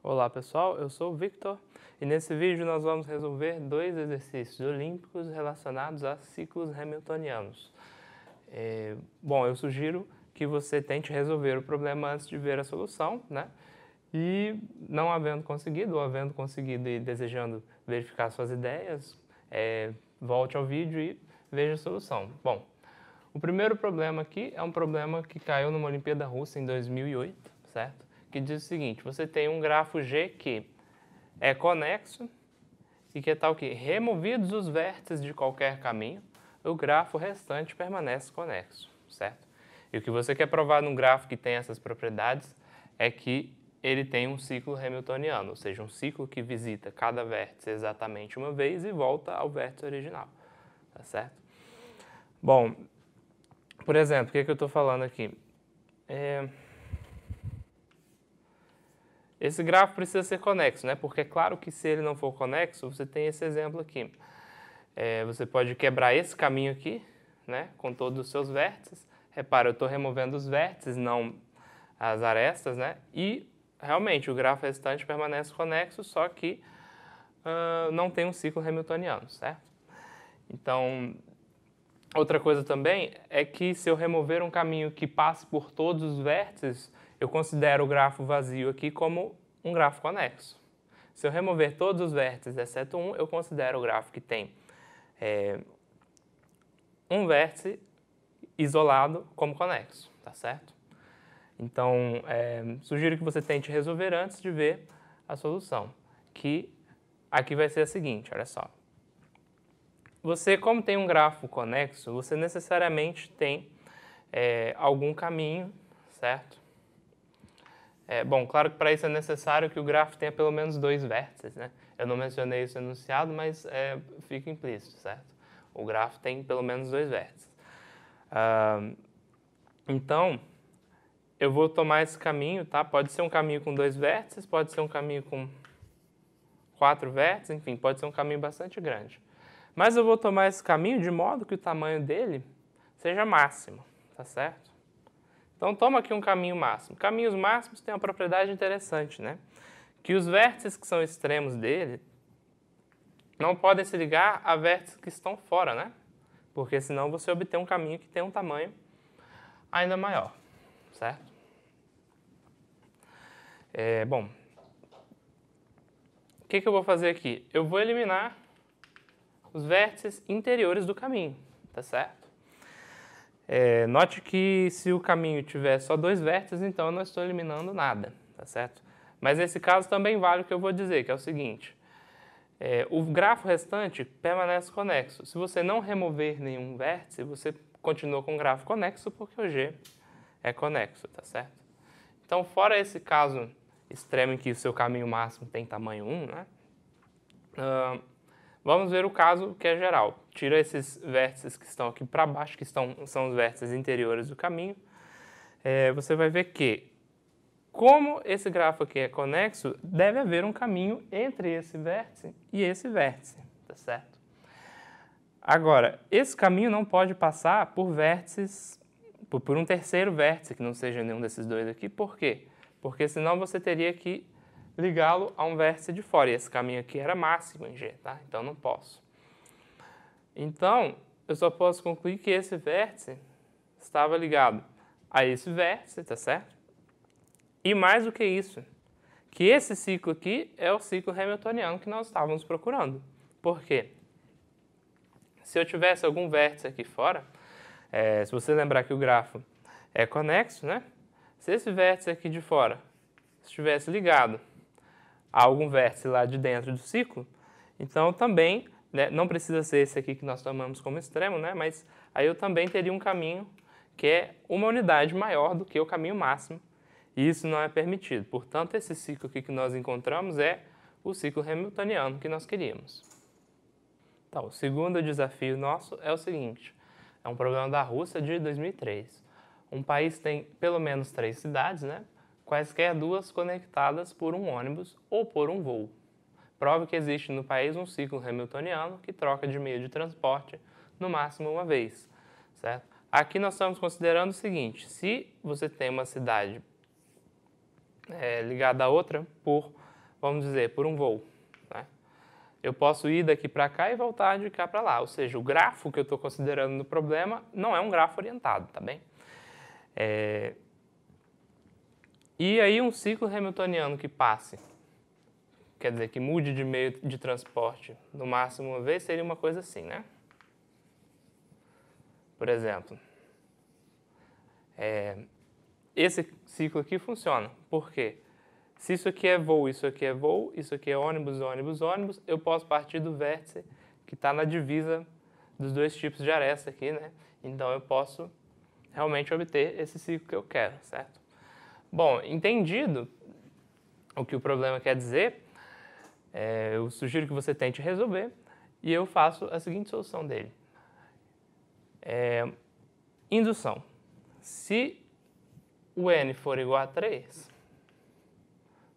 Olá pessoal, eu sou o Victor e nesse vídeo nós vamos resolver dois exercícios olímpicos relacionados a ciclos hamiltonianos. Bom, eu sugiro que você tente resolver o problema antes de ver a solução, né? E não havendo conseguido ou havendo conseguido e desejando verificar suas ideias, volte ao vídeo e veja a solução. Bom, o primeiro problema aqui é um problema que caiu numa Olimpíada Russa em 2008, certo? Que diz o seguinte: você tem um grafo G que é conexo e que é tal que, removidos os vértices de qualquer caminho, o grafo restante permanece conexo, certo? E o que você quer provar num grafo que tem essas propriedades é que ele tem um ciclo hamiltoniano, ou seja, um ciclo que visita cada vértice exatamente uma vez e volta ao vértice original, tá certo? Bom, por exemplo, o que eu estou falando aqui? Esse grafo precisa ser conexo, né? Porque é claro que se ele não for conexo, você tem esse exemplo aqui. Você pode quebrar esse caminho aqui, né? Com todos os seus vértices. Repara, eu estou removendo os vértices, não as arestas, né? E realmente o grafo restante permanece conexo, só que não tem um ciclo hamiltoniano, certo? Então, outra coisa também é que se eu remover um caminho que passe por todos os vértices, eu considero o grafo vazio aqui como um grafo conexo. Se eu remover todos os vértices, exceto um, eu considero o grafo que tem um vértice isolado como conexo, tá certo? Então, sugiro que você tente resolver antes de ver a solução, que aqui vai ser a seguinte, olha só. Você, como tem um grafo conexo, você necessariamente tem algum caminho, certo? Bom, claro que para isso é necessário que o grafo tenha pelo menos dois vértices, né? Eu não mencionei isso no enunciado, mas fica implícito, certo? O grafo tem pelo menos dois vértices. Então, eu vou tomar esse caminho, tá? Pode ser um caminho com dois vértices, pode ser um caminho com 4 vértices, enfim, pode ser um caminho bastante grande. Mas eu vou tomar esse caminho de modo que o tamanho dele seja máximo, tá certo? Então, toma aqui um caminho máximo. Caminhos máximos têm uma propriedade interessante, né? Que os vértices que são extremos dele não podem se ligar a vértices que estão fora, né? Porque senão você obtém um caminho que tem um tamanho ainda maior, certo? Bom, o que eu vou fazer aqui? Eu vou eliminar os vértices interiores do caminho, tá certo? Note que se o caminho tiver só dois vértices, então eu não estou eliminando nada, tá certo? Mas nesse caso também vale o que eu vou dizer, que é o seguinte: o grafo restante permanece conexo. Se você não remover nenhum vértice, você continua com o grafo conexo, porque o G é conexo, tá certo? Então, fora esse caso extremo em que o seu caminho máximo tem tamanho 1, né? Vamos ver o caso que é geral. Tira esses vértices que estão aqui para baixo, que são os vértices interiores do caminho. Você vai ver que, como esse grafo aqui é conexo, deve haver um caminho entre esse vértice e esse vértice, tá certo? Agora, esse caminho não pode passar por vértices, por um terceiro vértice que não seja nenhum desses dois aqui. Por quê? Porque senão você teria que ligá-lo a um vértice de fora. E esse caminho aqui era máximo em G, tá? Então não posso. Então, eu só posso concluir que esse vértice estava ligado a esse vértice, tá certo? E mais do que isso, que esse ciclo aqui é o ciclo hamiltoniano que nós estávamos procurando. Por quê? Se eu tivesse algum vértice aqui fora, se você lembrar que o grafo é conexo, né? Se esse vértice aqui de fora estivesse ligado a algum vértice lá de dentro do ciclo, então também, né, não precisa ser esse aqui que nós tomamos como extremo, né, mas aí eu também teria um caminho que é uma unidade maior do que o caminho máximo, e isso não é permitido. Portanto, esse ciclo aqui que nós encontramos é o ciclo hamiltoniano que nós queríamos. Então, o segundo desafio nosso é o seguinte: é um problema da Rússia de 2003. Um país tem pelo menos 3 cidades, né? Quaisquer duas conectadas por um ônibus ou por um voo. Prove que existe no país um ciclo hamiltoniano que troca de meio de transporte no máximo uma vez, certo? Aqui nós estamos considerando o seguinte: se você tem uma cidade ligada a outra por vamos dizer, por um voo, né? Eu posso ir daqui para cá e voltar de cá para lá. Ou seja, o grafo que eu estou considerando no problema não é um grafo orientado, tá bem? E aí um ciclo hamiltoniano que passe, quer dizer, que mude de meio de transporte no máximo uma vez, seria uma coisa assim, né? Por exemplo, esse ciclo aqui funciona. Por quê? Se isso aqui é voo, isso aqui é voo, isso aqui é ônibus, ônibus, ônibus, eu posso partir do vértice que está na divisa dos dois tipos de aresta aqui, né? Então eu posso realmente obter esse ciclo que eu quero, certo? Bom, entendido o que o problema quer dizer, eu sugiro que você tente resolver e eu faço a seguinte solução dele. Indução. Se o n for igual a 3,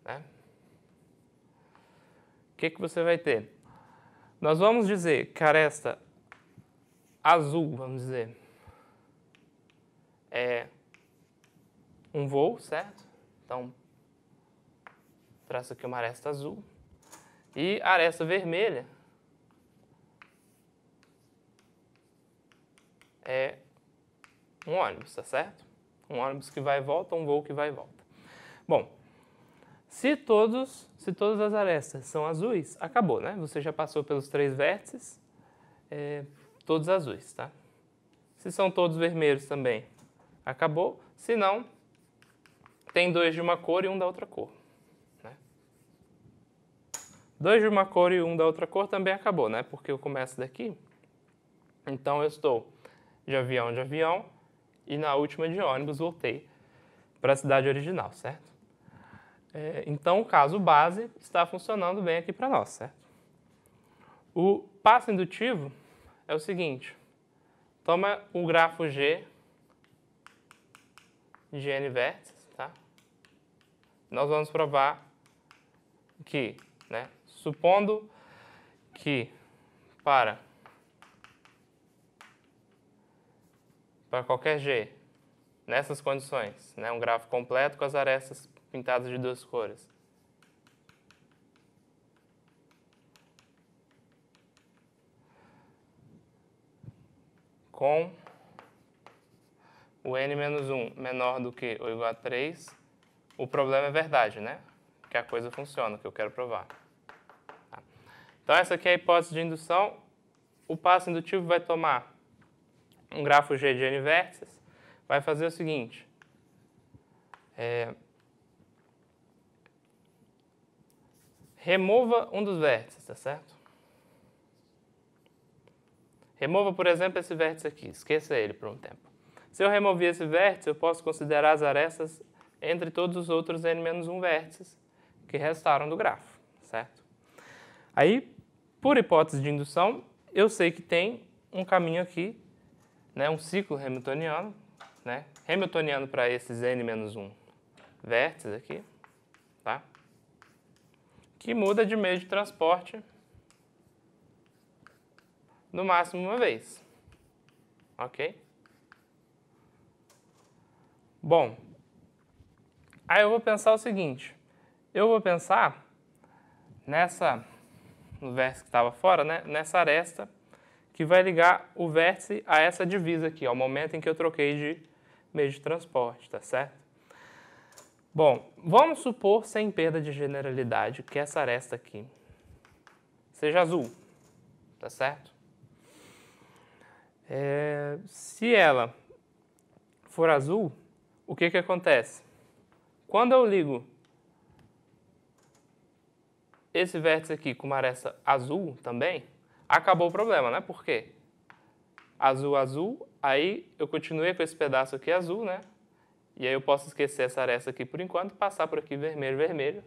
né, o que você vai ter? Nós vamos dizer que a aresta azul, vamos dizer, é um voo, certo? Então, traço aqui uma aresta azul. E a aresta vermelha é um ônibus, tá certo? Um ônibus que vai e volta, um voo que vai e volta. Bom, se todas as arestas são azuis, acabou, né? Você já passou pelos 3 vértices, todos azuis, tá? Se são todos vermelhos também, acabou. Se não, tem 2 de uma cor e 1 da outra cor, né? 2 de uma cor e 1 da outra cor também acabou, né? Porque eu começo daqui, então eu estou de avião, e na última de ônibus voltei para a cidade original, certo? Então o caso base está funcionando bem aqui para nós, certo? O passo indutivo é o seguinte: toma o grafo G de n vértices, tá? Nós vamos provar que, né, supondo que para qualquer G, nessas condições, né, um grafo completo com as arestas pintadas de 2 cores, com o n-1 menor do que ou igual a 3, o problema é verdade, né? Que a coisa funciona, que eu quero provar. Tá? Então essa aqui é a hipótese de indução. O passo indutivo vai tomar um grafo G de n vértices, vai fazer o seguinte: remova um dos vértices, tá certo? Remova, por exemplo, esse vértice aqui, esqueça ele por um tempo. Se eu remover esse vértice, eu posso considerar as arestas entre todos os outros n-1 vértices que restaram do grafo, certo? Aí, por hipótese de indução, eu sei que tem um caminho aqui, né, um ciclo hamiltoniano, né, hamiltoniano para esses n-1 vértices aqui, tá? Que muda de meio de transporte no máximo uma vez, ok? Bom, aí eu vou pensar o seguinte: eu vou pensar no vértice que estava fora, né, nessa aresta que vai ligar o vértice a essa divisa aqui, ao momento em que eu troquei de meio de transporte, tá certo? Bom, vamos supor, sem perda de generalidade, que essa aresta aqui seja azul, tá certo? Se ela for azul, o que acontece? Quando eu ligo esse vértice aqui com uma aresta azul também, acabou o problema, né? Por quê? Azul, azul, aí eu continuei com esse pedaço aqui azul, né? E aí eu posso esquecer essa aresta aqui por enquanto e passar por aqui vermelho, vermelho.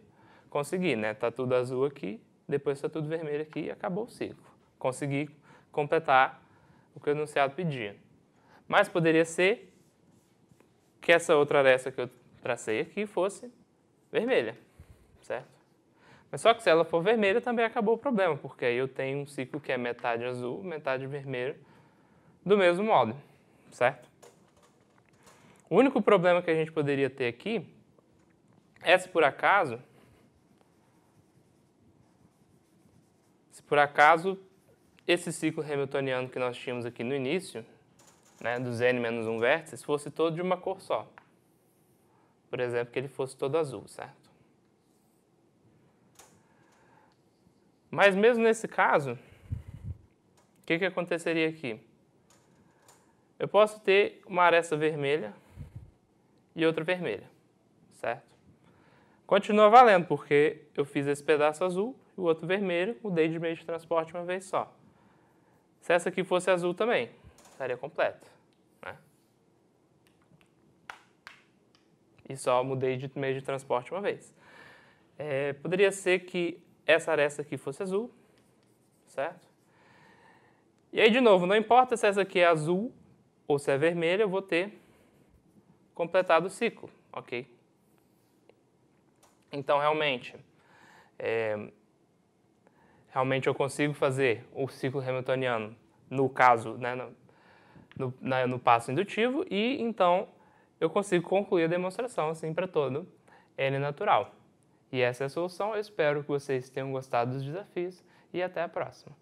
Consegui, né? Tá tudo azul aqui, depois tá tudo vermelho aqui e acabou o ciclo. Consegui completar o que o enunciado pedia. Mas poderia ser que essa outra aresta que eu tracei aqui fosse vermelha, certo? Mas só que se ela for vermelha também acabou o problema, porque aí eu tenho um ciclo que é metade azul, metade vermelho, do mesmo modo, certo? O único problema que a gente poderia ter aqui é se por acaso por acaso esse ciclo hamiltoniano que nós tínhamos aqui no início, né, dos n menos 1 vértices, fosse todo de uma cor só. Por exemplo, que ele fosse todo azul, certo? Mas mesmo nesse caso, o que aconteceria aqui? Eu posso ter uma aresta vermelha e outra vermelha, certo? Continua valendo, porque eu fiz esse pedaço azul e o outro vermelho, mudei de meio de transporte uma vez só. Se essa aqui fosse azul também, estaria completa, né? E só mudei de meio de transporte uma vez. Poderia ser que essa aresta aqui fosse azul, certo? E aí, de novo, não importa se essa aqui é azul ou se é vermelha, eu vou ter completado o ciclo, ok? Então, realmente eu consigo fazer o ciclo hamiltoniano, no caso, né, no passo indutivo, e então eu consigo concluir a demonstração assim para todo N natural. E essa é a solução. Eu espero que vocês tenham gostado dos desafios e até a próxima.